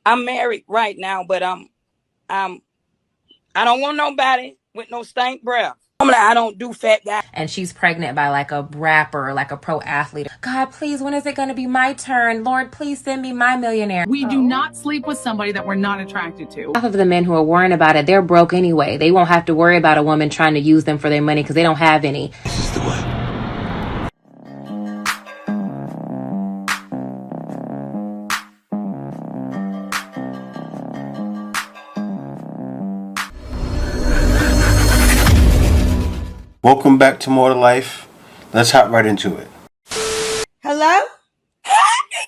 I'm married right now, but I'm I don't want nobody with no stank breath. Normally I don't do fat guys. And she's pregnant by like a rapper, like a pro athlete. God, please, when is it going to be my turn? Lord, please send me my millionaire. We do not sleep with somebody that we're not attracted to. Half of the men who are worrying about it, they're broke anyway. They won't have to worry about a woman trying to use them for their money because they don't have any. This is the one. Welcome back to More to Life. Let's hop right into it. Hello? Hey,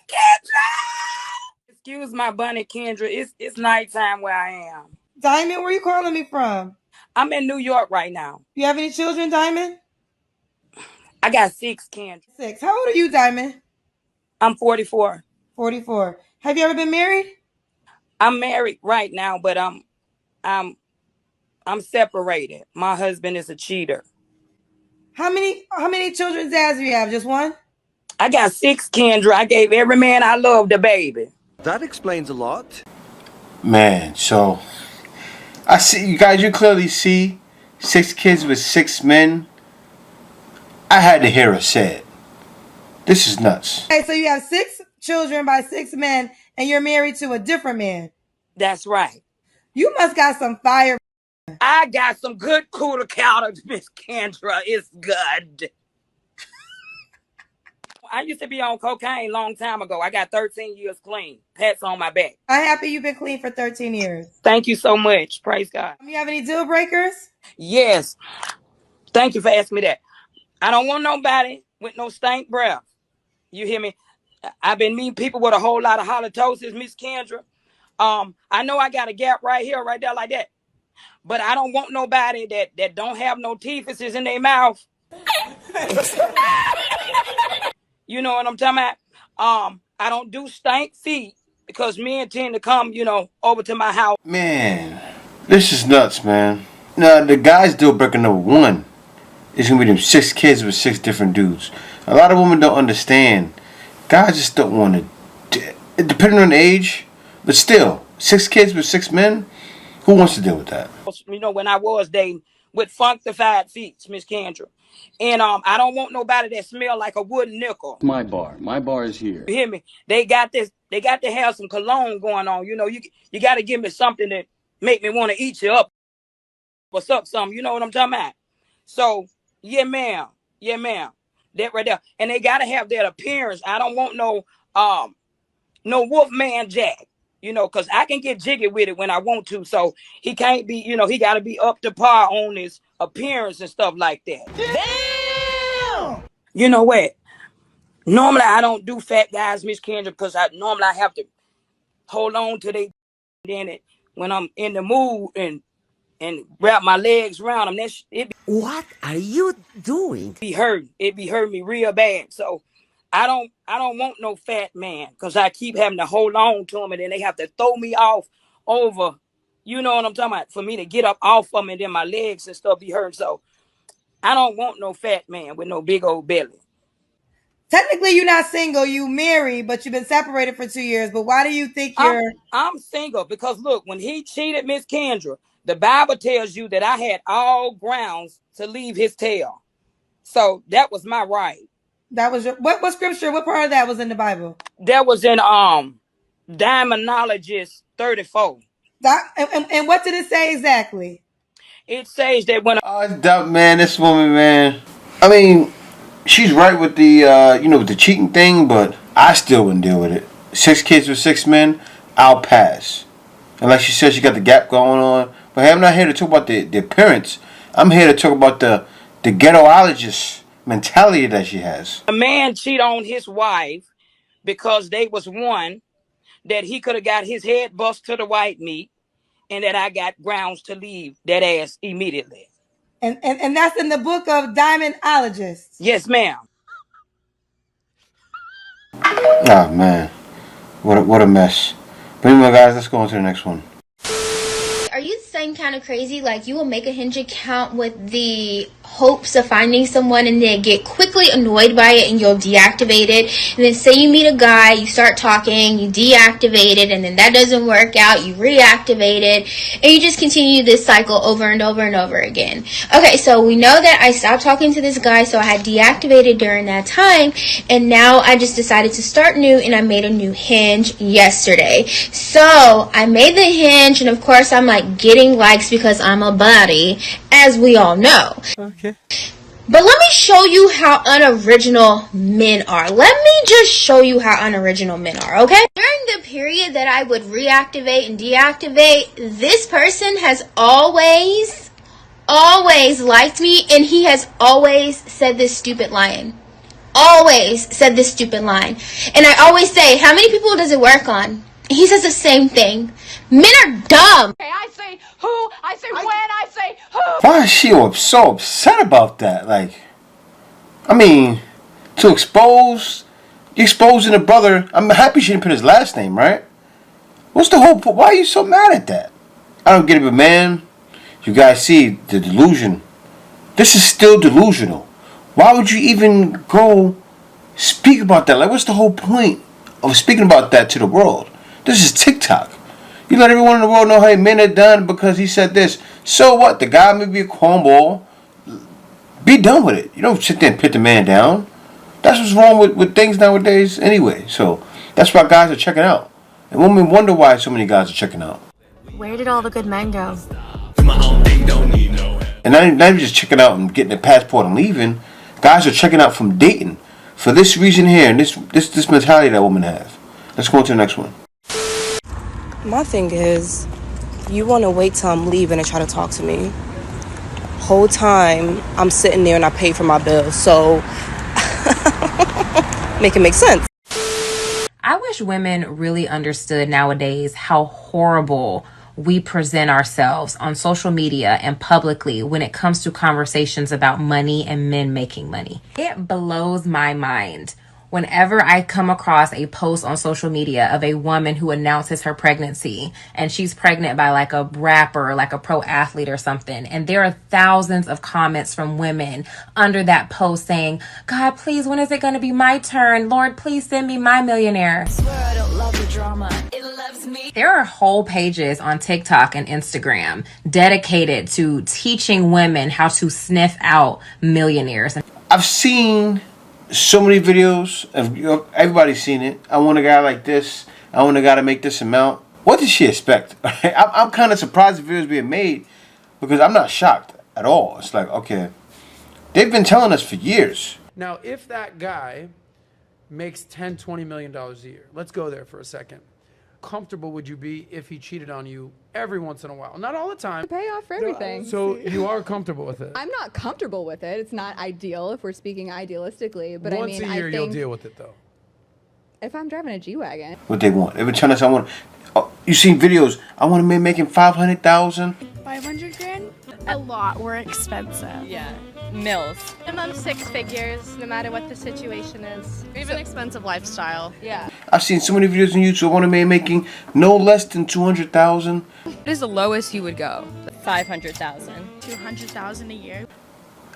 Kendra! Excuse my bunny, Kendra. It's nighttime where I am. Diamond, where are you calling me from? I'm in New York right now. You have any children, Diamond? I got 6, Kendra. 6. How old are you, Diamond? I'm 44. 44. Have you ever been married? I'm married right now, but I'm I'm separated. My husband is a cheater. How many children's dads do you have? Just one? I got 6, Kendra. I gave every man I loved a baby. That explains a lot. Man, so I see you guys. You clearly see 6 kids with 6 men. I had to hear her say it. This is nuts. Okay, so you have 6 children by 6 men, and you're married to a different man. That's right. You must got some fire. I got some good cooler counters, Miss Kendra. It's good. I used to be on cocaine long time ago. I got 13 years clean. Pats on my back. I'm happy you've been clean for 13 years. Thank you so much. Praise God. You have any deal breakers? Yes. Thank you for asking me that. I don't want nobody with no stank breath. You hear me? I've been meeting people with a whole lot of halitosis, Miss Kendra. I know I got a gap right here, right there, like that. But I don't want nobody that don't have no teeth in their mouth. You know what I'm talking about? I don't do stank feet because men tend to come, over to my house. Man, this is nuts, man. Now the guy's deal breaker number 1 is gonna be them 6 kids with 6 different dudes. A lot of women don't understand. Guys just don't want to. Depending on the age, but still, 6 kids with 6 men. Who wants to deal with that? When I was dating with funkified feet, Miss Kendra. And I don't want nobody that smell like a wooden nickel. My bar. My bar is here. You hear me? They got to have some cologne going on. You got to give me something that make me want to eat you up or something. You know what I'm talking about? So, yeah, ma'am. Yeah, ma'am. That right there. And they got to have that appearance. I don't want no Wolfman Jack. Because I can get jiggy with it when I want to. So he can't be, he got to be up to par on his appearance and stuff like that. Damn! You know what? Normally I don't do fat guys, Miss Kendra, because normally I have to hold on to they then it when I'm in the mood and wrap my legs around them. What are you doing? It be hurting me real bad. So I don't want no fat man because I keep having to hold on to them and then they have to throw me off over. You know what I'm talking about? For me to get up off of them and then my legs and stuff be hurting. So I don't want no fat man with no big old belly. Technically, you're not single. You married, but you've been separated for 2 years. But why do you think I'm you're... I'm single because look, when he cheated Miss Kendra, the Bible tells you that I had all grounds to leave his tail. So that was my right. That was your... What scripture, what part of that was in the Bible? That was in Demonologist 34. And what did it say exactly? It says that when Oh, it's dumb, man. This woman, man. I mean, she's right with the with the cheating thing, but I still wouldn't deal with it. 6 kids with 6 men, I'll pass. And like she said, she got the gap going on. But hey, I'm not here to talk about the appearance. I'm here to talk about the ghettoologist mentality that she has. a man cheat on his wife because they was one that he could have got his head bust to the white meat and that I got grounds to leave that ass immediately. And that's in the book of Diamondologists. Yes, ma'am. Oh man, what a mess. But anyway, guys, let's go on to the next one. Are you the same kind of crazy? Like you will make a Hinge account with the hopes of finding someone and then get quickly annoyed by it and you'll deactivate it. And then say you meet a guy, you start talking, you deactivate it, and then that doesn't work out, you reactivate it, and you just continue this cycle over and over and over again. Okay, so we know that I stopped talking to this guy, so I had deactivated during that time, and now I just decided to start new, and I made a new Hinge yesterday. So I made the Hinge, and of course I'm like getting likes because I'm a baddie, as we all know. Okay. But let me show you how unoriginal men are. Let me just show you how unoriginal men are, okay? During the period that I would reactivate and deactivate, this person has always liked me, and he has always said this stupid line. Always said this stupid line. And I always say, how many people does it work on? He says the same thing. Men are dumb. Okay, I say who, I say when, I say who. Why is she so upset about that? Like, I mean, to expose, you're exposing a brother. I'm happy she didn't put his last name, right? What's the whole point? Why are you so mad at that? I don't get it, but man, you guys see the delusion. This is still delusional. Why would you even go speak about that? Like, what's the whole point of speaking about that to the world? This is TikTok. You let everyone in the world know how men are done because he said this. So what? The guy may be a cornball. Be done with it. You don't sit there and put the man down. That's what's wrong with things nowadays anyway. So that's why guys are checking out. And women wonder why so many guys are checking out. Where did all the good men go? And not even just checking out and getting a passport and leaving. Guys are checking out from dating for this reason here and this mentality that women have. Let's go on to the next one. My thing is, you want to wait till I'm leaving and try to talk to me. Whole time, I'm sitting there and I pay for my bills, so make it make sense. I wish women really understood nowadays how horrible we present ourselves on social media and publicly when it comes to conversations about money and men making money. It blows my mind whenever I come across a post on social media of a woman who announces her pregnancy and she's pregnant by like a rapper, like a pro athlete or something. And there are thousands of comments from women under that post saying, God, please, when is it going to be my turn? Lord, please send me my millionaire. I swear I don't love the drama. It loves me. There are whole pages on TikTok and Instagram dedicated to teaching women how to sniff out millionaires. I've seen so many videos of everybody's seen it. I want a guy like this. I want a guy to make this amount. What did she expect? I'm kind of surprised the videos being made because I'm not shocked at all. It's like, okay, they've been telling us for years. Now, if that guy makes $10-20 million a year, let's go there for a second. Comfortable would you be if he cheated on you every once in a while? Not all the time. Pay off for everything. So you are comfortable with it? I'm not comfortable with it. It's not ideal if we're speaking idealistically. But once a year, you'll deal with it though. If I'm driving a G-Wagon. What they want? They've been telling us, I want. You seen videos? I want a man making $500,000. 500 grand? A lot. We're expensive. Yeah. Mills. Minimum 6 figures, no matter what the situation is. We have an expensive lifestyle. Yeah. I've seen so many videos on YouTube. I want a man making no less than $200,000. What is the lowest you would go? 500,000. 200,000 a year.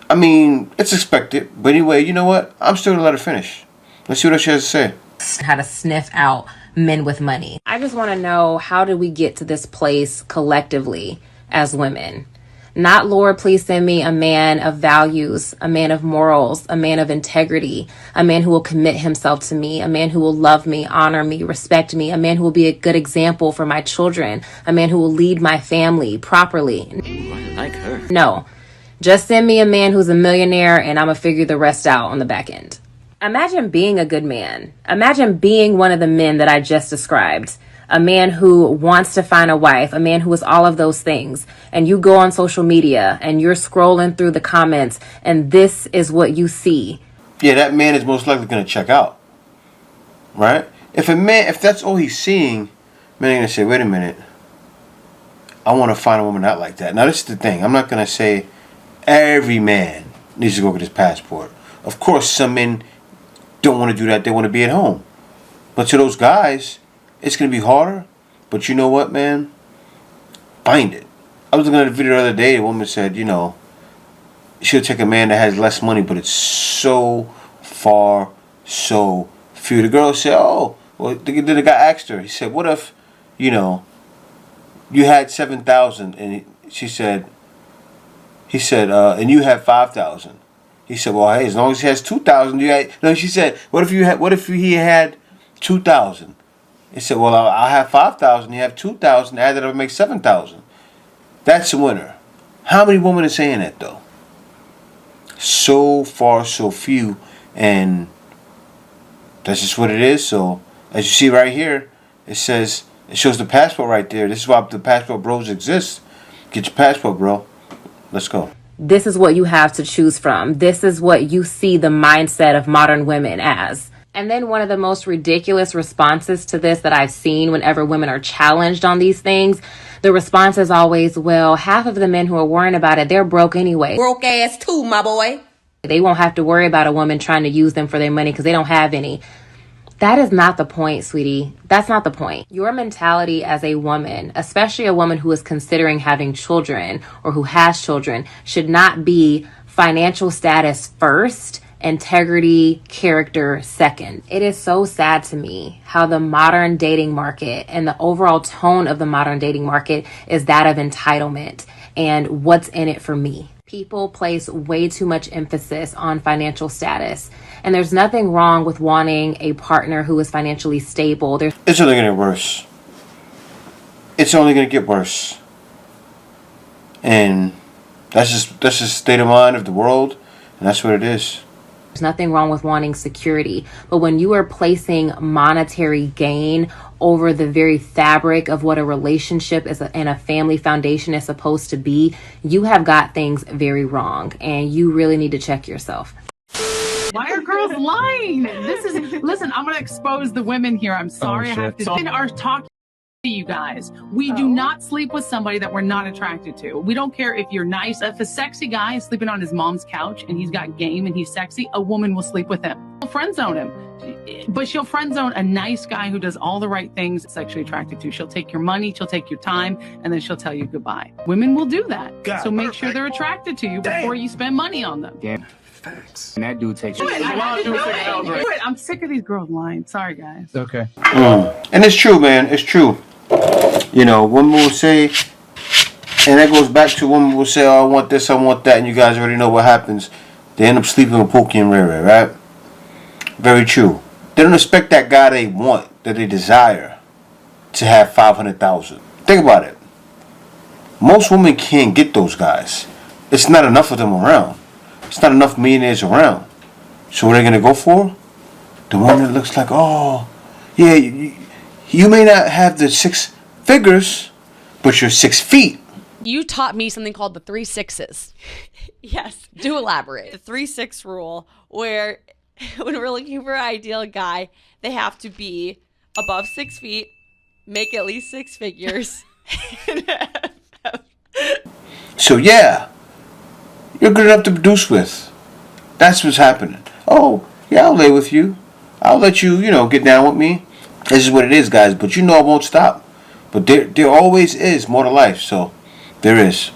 I mean, it's expected. But anyway, you know what? I'm still gonna let her finish. Let's see what she has to say. How to sniff out men with money. I just want to know, how did we get to this place collectively as women? Not, Lord, please send me a man of values, a man of morals, a man of integrity, a man who will commit himself to me, a man who will love me, honor me, respect me, a man who will be a good example for my children, a man who will lead my family properly. Ooh, I like her. No, just send me a man who's a millionaire and I'm going to figure the rest out on the back end. Imagine being a good man. Imagine being one of the men that I just described. A man who wants to find a wife, a man who is all of those things. And you go on social media and you're scrolling through the comments and this is what you see. Yeah, that man is most likely going to check out. Right? If that's all he's seeing, man, going to say, wait a minute. I want to find a woman out like that. Now, this is the thing. I'm not going to say every man needs to go get his passport. Of course, some men don't want to do that. They want to be at home. But to those guys, it's going to be harder. But you know what, man? Find it. I was looking at a video the other day. A woman said, you know, she'll take a man that has less money, but it's so far, so few. The girl said, oh, well, then the guy asked her, he said, what if, you know, you had 7,000 and he said, and you had 5,000. He said, well, hey, as long as he has 2,000, you had, no, she said, what if he had 2,000? He said, well, I'll have 5,000, you have 2,000, add it up and make 7,000. That's a winner. How many women are saying that, though? So far, so few, and that's just what it is. So, as you see right here, it shows the passport right there. This is why the passport bros exist. Get your passport, bro. Let's go. This is what you have to choose from. This is what you see the mindset of modern women as. And then one of the most ridiculous responses to this that I've seen whenever women are challenged on these things, the response is always, well, half of the men who are worrying about it, they're broke anyway. Broke ass too, my boy. They won't have to worry about a woman trying to use them for their money because they don't have any. That is not the point, sweetie. That's not the point. Your mentality as a woman, especially a woman who is considering having children or who has children, should not be financial status first, integrity, character second. It is so sad to me how the modern dating market and the overall tone of the modern dating market is that of entitlement and what's in it for me. People place way too much emphasis on financial status. And there's nothing wrong with wanting a partner who is financially stable. It's only going to get worse. It's only going to get worse. And that's just the state of mind of the world. And that's what it is. There's nothing wrong with wanting security. But when you are placing monetary gain over the very fabric of what a relationship is and a family foundation is supposed to be, you have got things very wrong. And you really need to check yourself. Why are girls lying? Listen, I'm going to expose the women here. I'm sorry I have to. Women are talking to you guys. We do not sleep with somebody that we're not attracted to. We don't care if you're nice. If a sexy guy is sleeping on his mom's couch and he's got game and he's sexy, a woman will sleep with him. She'll friend zone him. But she'll friend zone a nice guy who does all the right things sexually attracted to. She'll take your money, she'll take your time, and then she'll tell you goodbye. Women will do that. So make sure they're attracted to you before you spend money on them. Damn. Facts. And that dude takes I'm sick of these girls lying. Sorry, guys. Okay. And it's true, man. It's true. You know, women will say, and that goes back to women will say, oh, I want this, I want that, and you guys already know what happens. They end up sleeping with Pookie and Riri, right? Very true. They don't expect that guy they want, that they desire, to have 500,000. Think about it. Most women can't get those guys. It's not enough of them around. It's not enough millionaires around. So what are they going to go for? The one that looks like, oh, yeah, you may not have the 6 figures, but you're 6 feet. You taught me something called the 3 6s. Yes. Do elaborate. The 3-6 rule, where when we're looking for an ideal guy, they have to be above 6 feet, make at least 6 figures. So yeah, you're good enough to produce with. That's what's happening. Oh, yeah, I'll lay with you. I'll let you, get down with me. This is what it is, guys. But I won't stop. But there always is more to life. So there is.